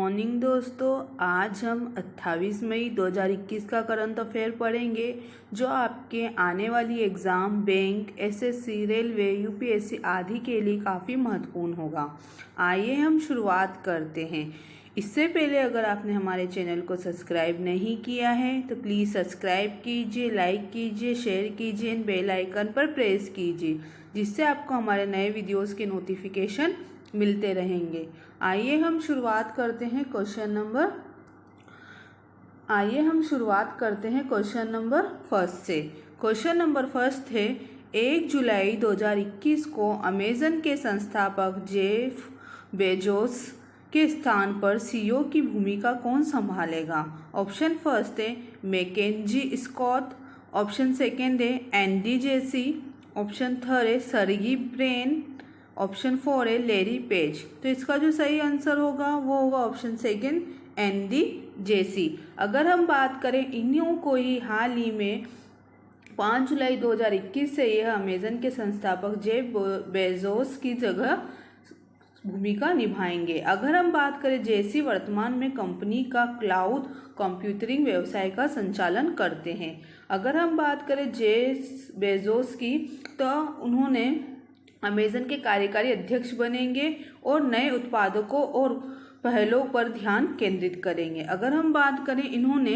Morning दोस्तों, आज हम 28 मई 2021 का करंट अफेयर पढ़ेंगे जो आपके आने वाली exam bank, SSC, railway, UPSC आदि के लिए काफ़ी महत्वपूर्ण होगा। आइए हम शुरुआत करते हैं। इससे पहले अगर आपने हमारे चैनल को सब्सक्राइब नहीं किया है तो प्लीज़ सब्सक्राइब कीजिए, लाइक कीजिए, शेयर कीजिए एंड बेल आइकन पर प्रेस कीजिए, जिससे आपको हमारे नए वीडियोस के नोटिफिकेशन मिलते रहेंगे। आइए हम शुरुआत करते हैं क्वेश्चन नंबर फर्स्ट से। क्वेश्चन नंबर फर्स्ट है, 1 जुलाई 2021 को अमेजन के संस्थापक जेफ बेजोस के स्थान पर सीईओ की भूमिका कौन संभालेगा? ऑप्शन फर्स्ट है मैकेंजी स्कॉट, ऑप्शन सेकेंड है एंडी जेसी, ऑप्शन थर्ड है सर्गी ब्रेन, ऑप्शन 4 है लेरी पेज। तो इसका जो सही आंसर होगा वो होगा ऑप्शन सेकेंड एंडी जेसी। अगर हम बात करें इन्हीं को ही हाल ही में 5 जुलाई 2021 से यह अमेजन के संस्थापक जेफ बेजोस की जगह भूमिका निभाएंगे। अगर हम बात करें जेसी वर्तमान में कंपनी का क्लाउड कंप्यूटिंग व्यवसाय का संचालन करते हैं। अगर हम बात करें जेफ बेजोस की तो उन्होंने अमेजन के कार्यकारी अध्यक्ष बनेंगे और नए उत्पादकों और पहलों पर ध्यान केंद्रित करेंगे। अगर हम बात करें इन्होंने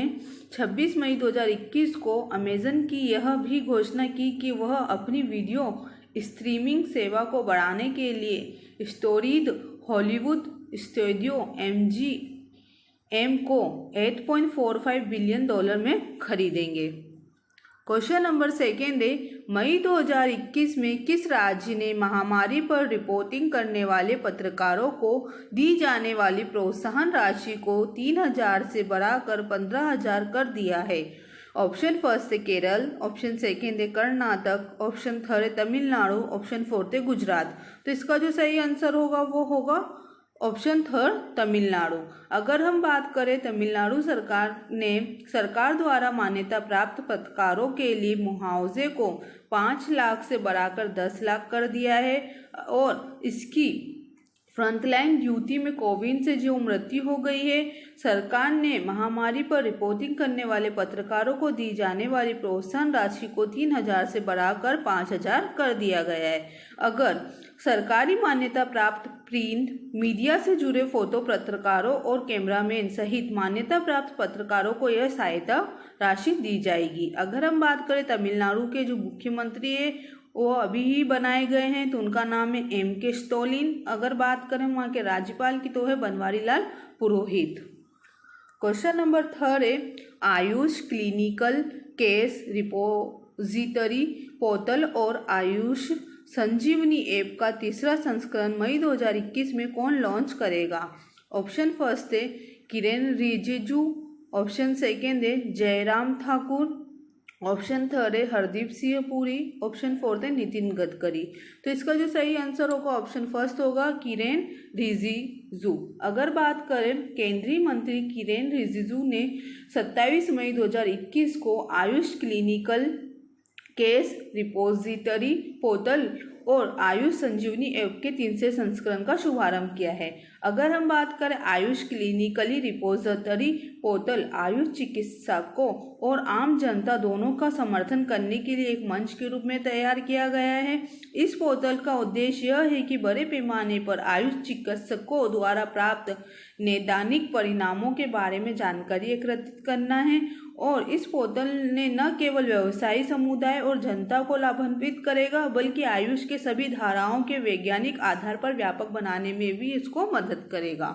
26 मई 2021 को अमेजन की यह भी घोषणा की कि वह अपनी वीडियो स्ट्रीमिंग सेवा को बढ़ाने के लिए स्टोरीड हॉलीवुड स्टूडियो MGM को $8.45 बिलियन में खरीदेंगे। क्वेश्चन नंबर सेकेंड है, मई 2021 में किस राज्य ने महामारी पर रिपोर्टिंग करने वाले पत्रकारों को दी जाने वाली प्रोत्साहन राशि को 3,000 से बढ़ाकर 15,000 कर दिया है? ऑप्शन फर्स्ट है केरल, ऑप्शन सेकेंड है कर्नाटक, ऑप्शन थर्ड है तमिलनाडु, ऑप्शन फोर्थ है गुजरात। तो इसका जो सही आंसर होगा वो होगा ऑप्शन थर्ड तमिलनाडु। अगर हम बात करें तमिलनाडु सरकार ने सरकार द्वारा मान्यता प्राप्त पत्रकारों के लिए मुआवजे को 5 लाख से बढ़ाकर 10 लाख कर दिया है और इसकी फ्रंटलाइन ड्यूटी में कोविड से जो मृत्यु हो गई है, सरकार ने महामारी पर रिपोर्टिंग करने वाले पत्रकारों को दी जाने वाली प्रोत्साहन राशि को 3,000 से बढ़ाकर 5,000 कर दिया गया है। अगर सरकारी मान्यता प्राप्त प्रिंट मीडिया से जुड़े फोटो पत्रकारों और कैमरामैन सहित मान्यता प्राप्त पत्रकारों को यह सहायता राशि दी जाएगी। अगर हम बात करें तमिलनाडु के जो मुख्यमंत्री है वो अभी ही बनाए गए हैं तो उनका नाम है MK स्टालिन। अगर बात करें वहाँ के राज्यपाल की तो है बनवारी लाल पुरोहित। क्वेश्चन नंबर थर्ड है, Ayush clinical case repository portal और आयुष संजीवनी ऐप का तीसरा संस्करण मई 2021 में कौन लॉन्च करेगा? ऑप्शन फर्स्ट है किरेन रिजिजू, ऑप्शन सेकेंड है जयराम ठाकुर, ऑप्शन थर्ड है हरदीप सिंह पुरी, ऑप्शन फोर्थ है नितिन गडकरी। तो इसका जो सही आंसर होगा ऑप्शन फर्स्ट होगा किरेन रिजिजू। अगर बात करें केंद्रीय मंत्री किरेन रिजिजू ने 27 मई 2021 को Ayush clinical case repository portal और आयुष संजीवनी ऐप के तीसरे संस्करण का शुभारंभ किया है। अगर हम बात करें Ayush clinically repository portal Ayush चिकित्सकों और आम जनता दोनों का समर्थन करने के लिए एक मंच के रूप में तैयार किया गया है। इस पोर्टल का उद्देश्य यह है कि बड़े पैमाने पर आयुष चिकित्सकों द्वारा प्राप्त नैदानिक परिणामों के बारे में जानकारी एकत्रित करना है और इस पोर्टल ने न केवल व्यवसायी समुदाय और जनता को लाभान्वित करेगा बल्कि आयुष के सभी धाराओं के वैज्ञानिक आधार पर व्यापक बनाने में भी इसको मदद करेगा।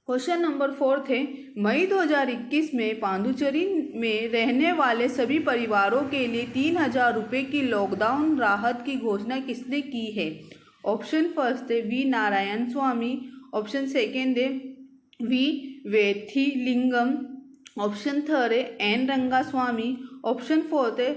क्वेश्चन नंबर फोर्थ है, मई 2021 में पांडुचेरी में रहने वाले सभी परिवारों के लिए 3,000 रुपये की लॉकडाउन राहत की घोषणा किसने की है? ऑप्शन फर्स्ट है V Narayana Swamy, option second है वी वेथिलिंगम, ऑप्शन थर्ड है एन रंगास्वामी, ऑप्शन फोर्थ है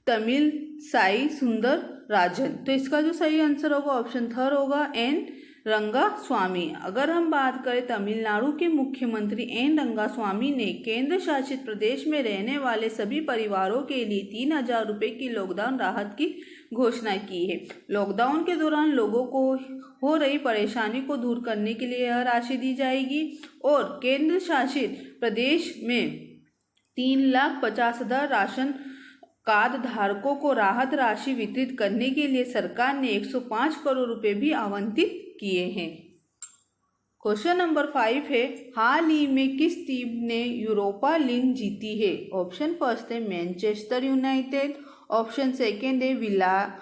तमिल साई सुंदर राजन। तो इसका जो सही आंसर होगा ऑप्शन थर्ड होगा एन रंगास्वामी। अगर हम बात करें तमिलनाडु के मुख्यमंत्री एन रंगास्वामी ने केंद्र शासित प्रदेश में रहने वाले सभी परिवारों के लिए 3,000 रुपये की लॉकडाउन राहत की घोषणा की है। लॉकडाउन के दौरान लोगों को हो रही परेशानी को दूर करने के लिए यह राशि दी जाएगी और केंद्र शासित प्रदेश में 3,50,000 राशन कार्ड धारकों को राहत राशि वितरित करने के लिए सरकार ने 105 करोड़ रुपए भी आवंटित किए हैं। क्वेश्चन नंबर 5 है, हाल ही में किस टीम ने यूरोपा लीग जीती है? ऑप्शन फर्स्ट है मैनचेस्टर यूनाइटेड, ऑप्शन सेकेंड है विला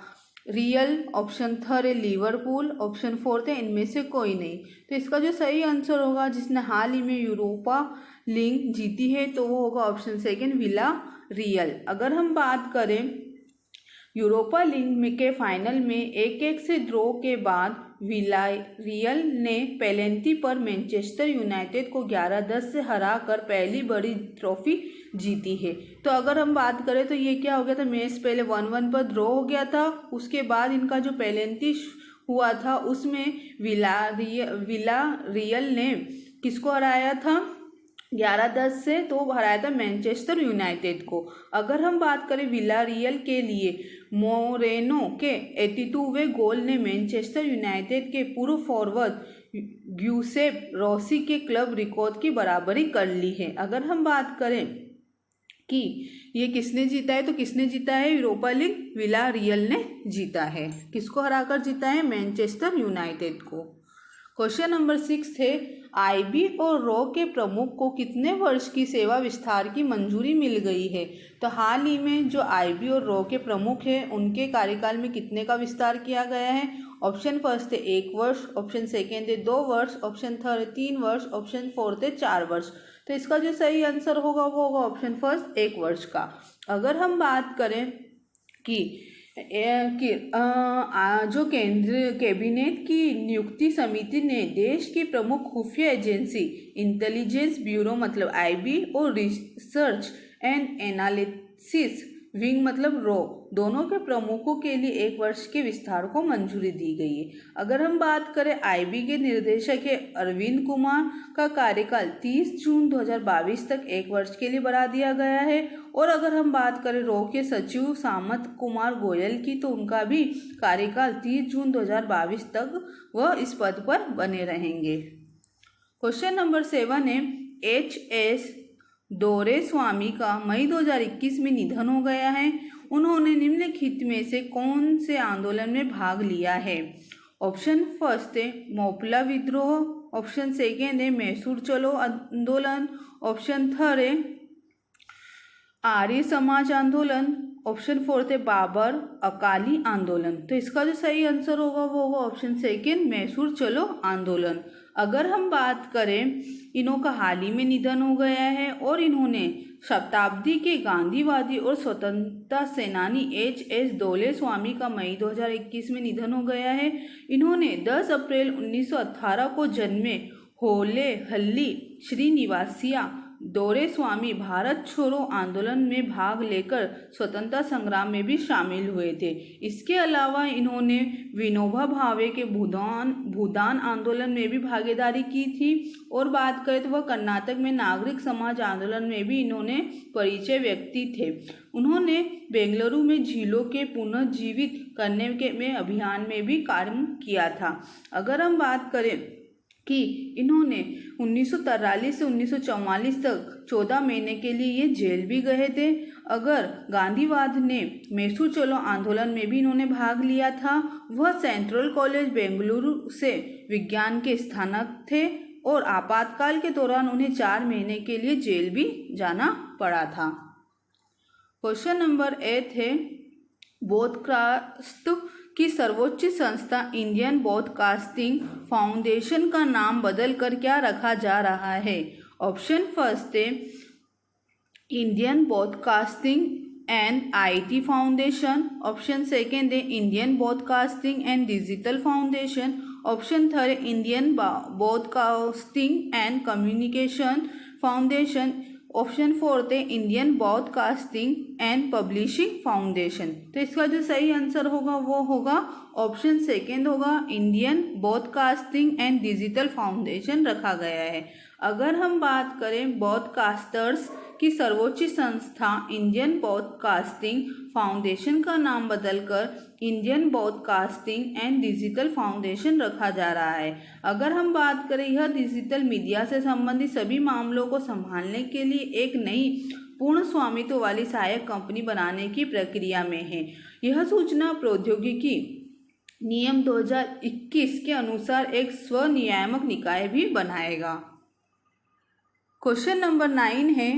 रियल, ऑप्शन थर्ड है लिवरपूल, ऑप्शन फोर्थ है इनमें से कोई नहीं। तो इसका जो सही आंसर होगा जिसने हाल ही में यूरोपा लीग जीती है तो वो होगा ऑप्शन सेकेंड विला रियल। अगर हम बात करें यूरोपा लीग के फाइनल में 1-1 से ड्रॉ के बाद विलारियल ने पेनल्टी पर मैनचेस्टर यूनाइटेड को 11-10 से हराकर पहली बड़ी ट्रॉफी जीती है। तो अगर हम बात करें तो ये क्या हो गया था, मैच पहले 1-1 पर ड्रॉ हो गया था, उसके बाद इनका जो पेनल्टी हुआ था उसमें विलारियल ने किसको हराया था 11-10 से, तो हराया था मैनचेस्टर यूनाइटेड को। अगर हम बात करें विलारियल के लिए मोरेनो के 82वें गोल ने मैनचेस्टर यूनाइटेड के पूर्व फॉरवर्ड ग्यूसेप रोसी के क्लब रिकॉर्ड की बराबरी कर ली है। अगर हम बात करें कि ये किसने जीता है तो किसने जीता है, यूरोपा लीग विलारियल ने जीता है। किसको हराकर जीता है, मैनचेस्टर यूनाइटेड को। क्वेश्चन नंबर 6 है, आईबी और रॉ के प्रमुख को कितने वर्ष की सेवा विस्तार की मंजूरी मिल गई है? तो हाल ही में जो आईबी और रॉ के प्रमुख हैं उनके कार्यकाल में कितने का विस्तार किया गया है? ऑप्शन फर्स्ट है 1 वर्ष, ऑप्शन सेकेंड है 2 वर्ष, ऑप्शन थर्ड है 3 वर्ष, ऑप्शन फोर्थ है 4 वर्ष। तो इसका जो सही आंसर होगा वो होगा ऑप्शन फर्स्ट 1 वर्ष का। अगर हम बात करें कि जो केंद्रीय कैबिनेट की नियुक्ति समिति ने देश की प्रमुख खुफिया एजेंसी इंटेलिजेंस ब्यूरो मतलब आईबी और रिसर्च एंड एनालिसिस विंग मतलब रॉ दोनों के प्रमुखों के लिए 1 वर्ष के विस्तार को मंजूरी दी गई है। अगर हम बात करें आईबी के निर्देशक है अरविंद कुमार का कार्यकाल 30 जून 2022 तक 1 वर्ष के लिए बढ़ा दिया गया है। और अगर हम बात करें रॉ के सचिव सामंत कुमार गोयल की तो उनका भी कार्यकाल 30 जून 2022 तक वह इस पद पर बने रहेंगे। क्वेश्चन नंबर 7 है, HS दोरेस्वामी का मई 2021 में निधन हो गया है। उन्होंने निम्नलिखित में से कौन से आंदोलन में भाग लिया है? ऑप्शन फर्स्ट है मोपला विद्रोह, ऑप्शन सेकेंड है मैसूर चलो आंदोलन, ऑप्शन थर्ड है आर्य समाज आंदोलन, ऑप्शन फोर्थ है बाबर अकाली आंदोलन। तो इसका जो सही आंसर होगा वो होगा ऑप्शन सेकेंड मैसूर चलो आंदोलन। अगर हम बात करें इन्हों का हाल ही में निधन हो गया है और इन्होंने शताब्दी के गांधीवादी और स्वतंत्रता सेनानी HS दोरेस्वामी का मई 2021 में निधन हो गया है। इन्होंने 10 अप्रैल 1918 को जन्मे होले हल्ली श्रीनिवासिया दोरेस्वामी भारत छोड़ो आंदोलन में भाग लेकर स्वतंत्रता संग्राम में भी शामिल हुए थे। इसके अलावा इन्होंने विनोबा भावे के भूदान आंदोलन में भी भागीदारी की थी। और बात करें तो वह कर्नाटक में नागरिक समाज आंदोलन में भी इन्होंने परिचय व्यक्ति थे। उन्होंने बेंगलुरु में झीलों के पुनर्जीवित करने के में अभियान में भी कार्य किया था। अगर हम बात करें कि इन्होंने 1943 से 1944 तक 14 महीने के लिए ये जेल भी गए थे। अगर गांधीवाद ने मैसूर चलो आंदोलन में भी इन्होंने भाग लिया था। वह सेंट्रल कॉलेज बेंगलुरु से विज्ञान के स्नातक थे और आपातकाल के दौरान उन्हें 4 महीने के लिए जेल भी जाना पड़ा था। क्वेश्चन नंबर 8 है, ब्रॉडकास्ट की सर्वोच्च संस्था इंडियन ब्रॉडकास्टिंग फाउंडेशन का नाम बदलकर क्या रखा जा रहा है? ऑप्शन फर्स्ट है Indian broadcasting and IT foundation, option second है Indian broadcasting and digital foundation, option third है Indian broadcasting and communication foundation, option fourth है Indian broadcasting and publishing foundation. तो इसका जो सही आंसर होगा वो होगा ऑप्शन सेकेंड होगा Indian broadcasting and digital foundation रखा गया है। अगर हम बात करें ब्रॉडकास्टर्स कि सर्वोच्च संस्था इंडियन ब्रॉडकास्टिंग फाउंडेशन का नाम बदलकर Indian broadcasting and digital foundation रखा जा रहा है। अगर हम बात करें, यह डिजिटल मीडिया से संबंधित सभी मामलों को संभालने के लिए एक नई पूर्ण स्वामित्व वाली सहायक कंपनी बनाने की प्रक्रिया में है। यह सूचना प्रौद्योगिकी नियम 2021 के अनुसार एक स्वनियामक निकाय भी बनाएगा। क्वेश्चन नंबर 9 है,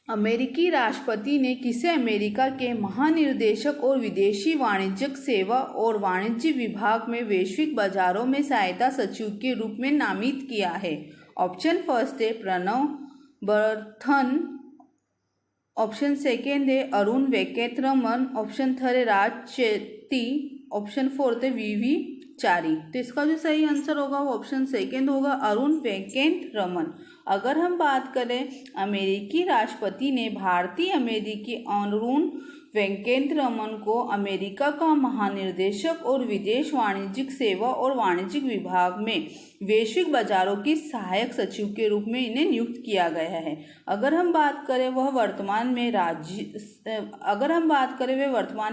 अमेरिकी राष्ट्रपति ने किसे अमेरिका के महानिदेशक और विदेशी वाणिज्यिक सेवा और वाणिज्य विभाग में वैश्विक बाजारों में सहायता सचिव के रूप में नामित किया है? ऑप्शन फर्स्ट है प्रणव बर्धन, ऑप्शन सेकेंड है अरुण वेंकटरमन, ऑप्शन थर्ड है राज चेती, ऑप्शन फोर्थ है वीवी चारी। तो इसका जो सही आंसर होगा वो ऑप्शन सेकेंड होगा, अरुण वेंकटरमन। अगर हम बात करें, अमेरिकी राष्ट्रपति ने भारतीय अमेरिकी अरुण वेंकटरमन को अमेरिका का महानिदेशक और विदेश वाणिज्यिक सेवा और वाणिज्यिक विभाग में वैश्विक बाजारों की सहायक सचिव के रूप में इन्हें नियुक्त किया गया है। अगर हम बात करें वह वर्तमान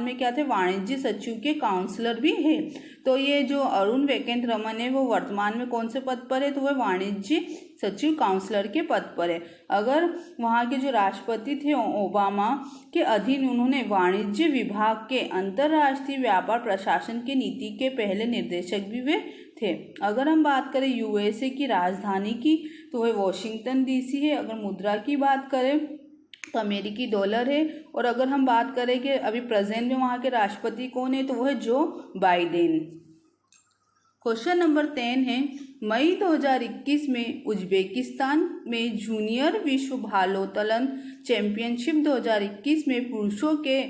में क्या थे, वाणिज्य सचिव के काउंसलर भी है। तो ये जो अरुण वेंकटरमन है वो वर्तमान में कौन से पद पर है, तो वह वाणिज्य सचिव काउंसलर के पद पर है। अगर वहाँ के जो राष्ट्रपति थे ओबामा के अधीन उन्होंने वाणिज्य विभाग के अंतर्राष्ट्रीय व्यापार प्रशासन की नीति के पहले निर्देशक भी वे थे। अगर हम बात करें यूएसए की राजधानी की तो वह वॉशिंगटन डीसी है। अगर मुद्रा की बात करें तो अमेरिकी डॉलर है। और अगर हम बात करें कि अभी प्रेजेंट में वहाँ के राष्ट्रपति कौन है तो वह जो बाइडेन। क्वेश्चन नंबर 10 है, मई 2021 में उज्बेकिस्तान में जूनियर विश्व भारोत्तोलन चैंपियनशिप 2021 में पुरुषों के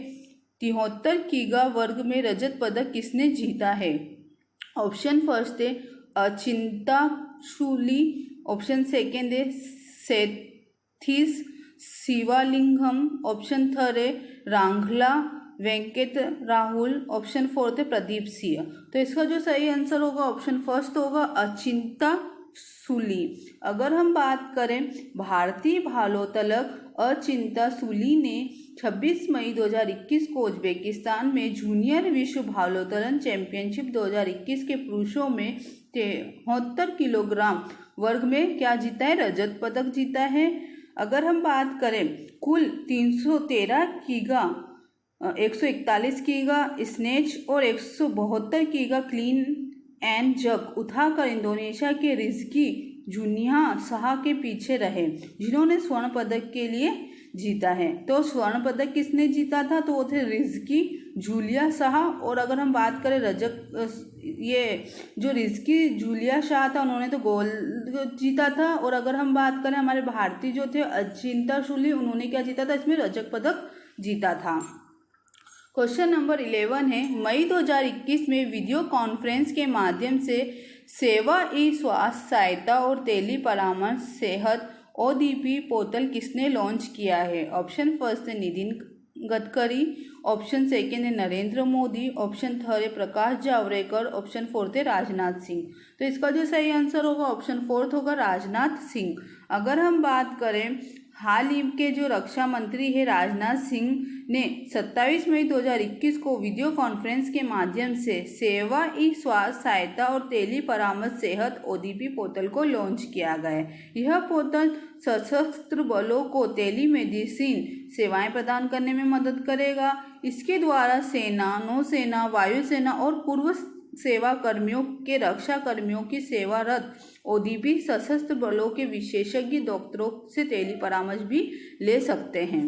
73 किग्रा वर्ग में रजत पदक किसने जीता है? ऑप्शन फर्स्ट है अचिंता शूली, ऑप्शन सेकेंड है सेथिस शिवालिंगम, ऑप्शन थर्ड है रांगला वेंकट राहुल, ऑप्शन फोर्थ है प्रदीप सिंह। तो इसका जो सही आंसर होगा ऑप्शन फर्स्ट होगा अचिंता सूली। अगर हम बात करें भारतीय भारोत्तोलक अचिंता सूली ने 26 मई 2021 को उज्बेकिस्तान में जूनियर विश्व भारोत्तोलन चैंपियनशिप 2021 के पुरुषों में 73 किलोग्राम वर्ग में क्या जीता है, रजत पदक जीता है। अगर हम बात करें कुल 313 किग्रा 141 किग्रा स्नेच और 172 किग्रा क्लीन एंड जग उठाकर इंडोनेशिया के रिजकी जुनिया शाह के पीछे रहे, जिन्होंने स्वर्ण पदक के लिए जीता है। तो स्वर्ण पदक किसने जीता था, तो वो थे रिजकी जूलिया शाह। और अगर हम बात करें ये जो रिजकी जूलिया शाह था उन्होंने तो गोल्ड जीता था। और अगर हम बात करें हमारे भारतीय जो थे अचिंता शूली, उन्होंने क्या जीता था, इसमें रजत पदक जीता था। क्वेश्चन नंबर 11 है, मई 2021 में वीडियो कॉन्फ्रेंस के माध्यम से सेवा ई स्वास्थ्य सहायता और टेली परामर्श सेहत ODP पोर्टल किसने लॉन्च किया है? ऑप्शन फर्स्ट है नितिन गडकरी, ऑप्शन सेकेंड है नरेंद्र मोदी, ऑप्शन थर्ड है प्रकाश जावड़ेकर, ऑप्शन फोर्थ है राजनाथ सिंह। तो इसका जो सही आंसर होगा ऑप्शन फोर्थ होगा राजनाथ सिंह। अगर हम बात करें हाल ही के जो रक्षा मंत्री है राजनाथ सिंह ने 27 मई 2021 को वीडियो कॉन्फ्रेंस के माध्यम से सेवा ई स्वास्थ्य सहायता और टेली परामर्श सेहत ODP पोर्टल को लॉन्च किया गया है। यह पोर्टल सशस्त्र बलों को टेली मेडिसिन सेवाएं प्रदान करने में मदद करेगा। इसके द्वारा सेना, नौसेना, वायुसेना और पूर्व सेवा कर्मियों के रक्षा कर्मियों की सेवारत ODP सशस्त्र बलों के विशेषज्ञ डॉक्टरों से टेली परामर्श भी ले सकते हैं।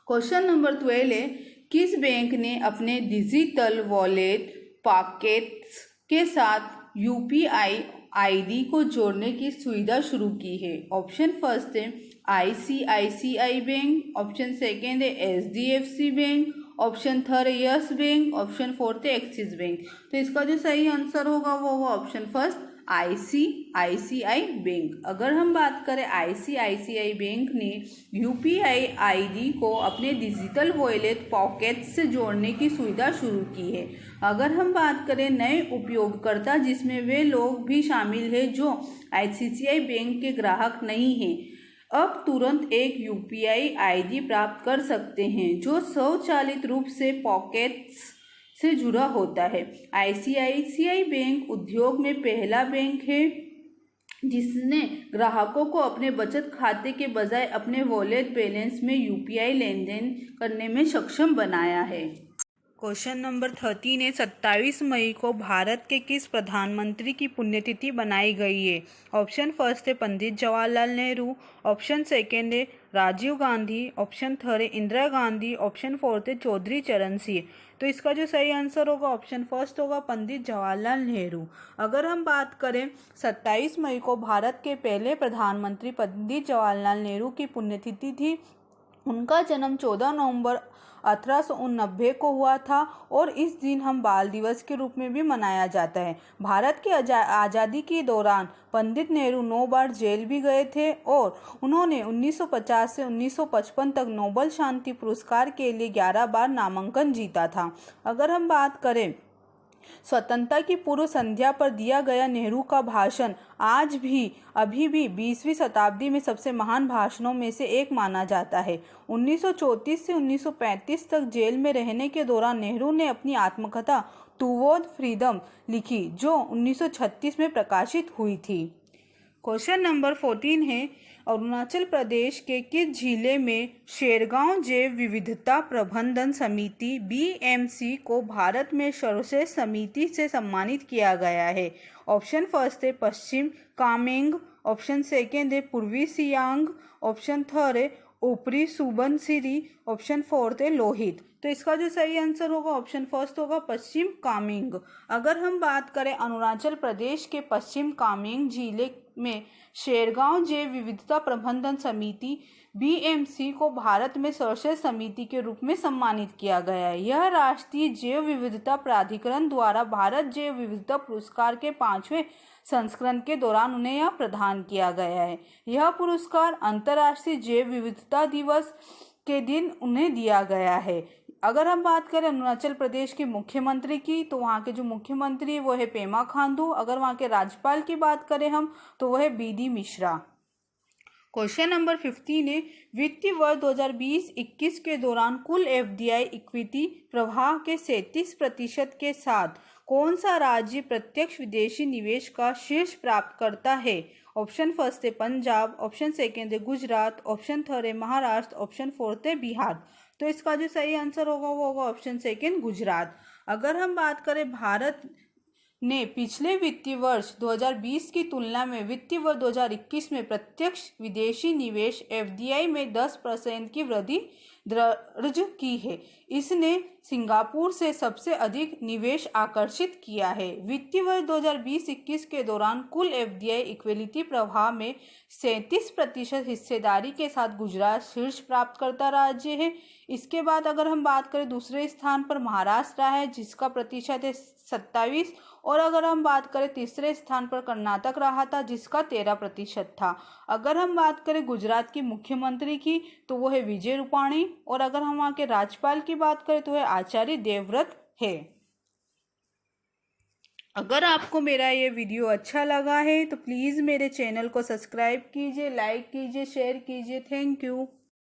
क्वेश्चन नंबर 12 है, किस बैंक ने अपने डिजिटल वॉलेट पॉकेट्स के साथ UPI ID को जोड़ने की सुविधा शुरू की है? ऑप्शन फर्स्ट है ICICI बैंक, ऑप्शन सेकेंड है HDFC बैंक, ऑप्शन थर्ड है यस बैंक, ऑप्शन फोर्थ है एक्सिस बैंक। तो इसका जो सही आंसर होगा वो होगा ऑप्शन फर्स्ट ICICI बैंक। अगर हम बात करें ICICI बैंक ने UPI ID को अपने डिजिटल वॉलेट पॉकेट से जोड़ने की सुविधा शुरू की है। अगर हम बात करें नए उपयोगकर्ता जिसमें वे लोग भी शामिल हैं जो ICICI बैंक के ग्राहक नहीं हैं, अब तुरंत एक यूपीआई आईडी प्राप्त कर सकते हैं जो स्वचालित रूप से पॉकेट्स से जुड़ा होता है। आईसीआईसीआई बैंक उद्योग में पहला बैंक है जिसने ग्राहकों को अपने बचत खाते के बजाय अपने वॉलेट बैलेंस में यूपीआई लेन देन करने में सक्षम बनाया है। क्वेश्चन नंबर 13 है 27 मई को भारत के किस प्रधानमंत्री की पुण्यतिथि बनाई गई है? ऑप्शन फर्स्ट है पंडित जवाहरलाल नेहरू, ऑप्शन सेकेंड है राजीव गांधी, ऑप्शन थर्ड है इंदिरा गांधी, ऑप्शन फोर्थ है चौधरी चरण सिंह। तो इसका जो सही आंसर होगा ऑप्शन फर्स्ट होगा पंडित जवाहरलाल नेहरू। अगर हम बात करें 27 मई को भारत के पहले प्रधानमंत्री पंडित जवाहरलाल नेहरू की पुण्यतिथि थी। उनका जन्म 14 नवंबर 1890 को हुआ था और इस दिन हम बाल दिवस के रूप में भी मनाया जाता है। भारत की आज़ादी के दौरान पंडित नेहरू 9 बार जेल भी गए थे और उन्होंने 1950 से 1955 तक नोबेल शांति पुरस्कार के लिए 11 बार नामांकन जीता था। अगर हम बात करें स्वतंत्रता की पूर्व संध्या पर दिया गया नेहरू का भाषण आज भी अभी भी 20वीं शताब्दी में सबसे महान भाषणों में से एक माना जाता है। 1934 से 1935 तक जेल में रहने के दौरान नेहरू ने अपनी आत्मकथा टुवर्ड फ्रीडम लिखी जो 1936 में प्रकाशित हुई थी। क्वेश्चन नंबर 14 है अरुणाचल प्रदेश के किस जिले में शेरगांव जैव विविधता प्रबंधन समिति बीएमसी को भारत में सर्वश्रेष्ठ समिति से सम्मानित किया गया है? ऑप्शन फर्स्ट है पश्चिम कामेंग, ऑप्शन सेकेंड है पूर्वी सियांग, ऑप्शन थर्ड है ऊपरी सुबनसिरी, ऑप्शन फोर्थ है लोहित। तो इसका जो सही आंसर होगा ऑप्शन फर्स्ट होगा पश्चिम कामेंग। अगर हम बात करें अरुणाचल प्रदेश के पश्चिम कामेंग जिले में शेरगांव जैव विविधता प्रबंधन समिति बीएमसी को भारत में सर्वश्रेष्ठ समिति के रूप में सम्मानित किया गया है। यह राष्ट्रीय जैव विविधता प्राधिकरण द्वारा भारत जैव विविधता पुरस्कार के 5वें संस्करण के दौरान उन्हें यह प्रदान किया गया है। यह पुरस्कार अंतर्राष्ट्रीय जैव विविधता दिवस के दिन उन्हें दिया गया है। अगर हम बात करें अरुणाचल प्रदेश के मुख्यमंत्री की तो वहाँ के जो मुख्यमंत्री वो है पेमा खांडू। अगर वहाँ के राज्यपाल की बात करें हम तो वह है बीडी मिश्रा। क्वेश्चन नंबर 15 है वित्तीय वर्ष 2020-21 के दौरान कुल एफडीआई इक्विटी प्रवाह के 37% के साथ कौन सा राज्य प्रत्यक्ष विदेशी निवेश का शीर्ष प्राप्त करता है? ऑप्शन फर्स्ट है पंजाब, ऑप्शन सेकेंड है गुजरात, ऑप्शन थर्ड है महाराष्ट्र, ऑप्शन फोर्थ है बिहार। तो इसका जो सही आंसर होगा वो होगा ऑप्शन सेकेंड गुजरात। अगर हम बात करें भारत ने पिछले वित्तीय वर्ष 2020 की तुलना में वित्तीय वर्ष 2021 में प्रत्यक्ष विदेशी निवेश एफडीआई में 10% की वृद्धि दर्ज की है। इसने सिंगापुर से सबसे अधिक निवेश आकर्षित किया है। वित्तीय वर्ष 2020-21 के दौरान कुल एफडीआई इक्विटी प्रवाह में 37% हिस्सेदारी के साथ गुजरात शीर्ष प्राप्त करता राज्य है। इसके बाद अगर हम बात करें दूसरे स्थान पर महाराष्ट्र है जिसका प्रतिशत है 27 और अगर हम बात करें तीसरे स्थान पर कर्नाटक रहा था जिसका 13% था। अगर हम बात करें गुजरात की मुख्यमंत्री की तो वो है विजय रूपाणी और अगर हम वहाँ के राज्यपाल की बात करें तो वह आचार्य देवव्रत है। अगर आपको मेरा ये वीडियो अच्छा लगा है तो प्लीज़ मेरे चैनल को सब्सक्राइब कीजिए, लाइक कीजिए, शेयर कीजिए। Thank you.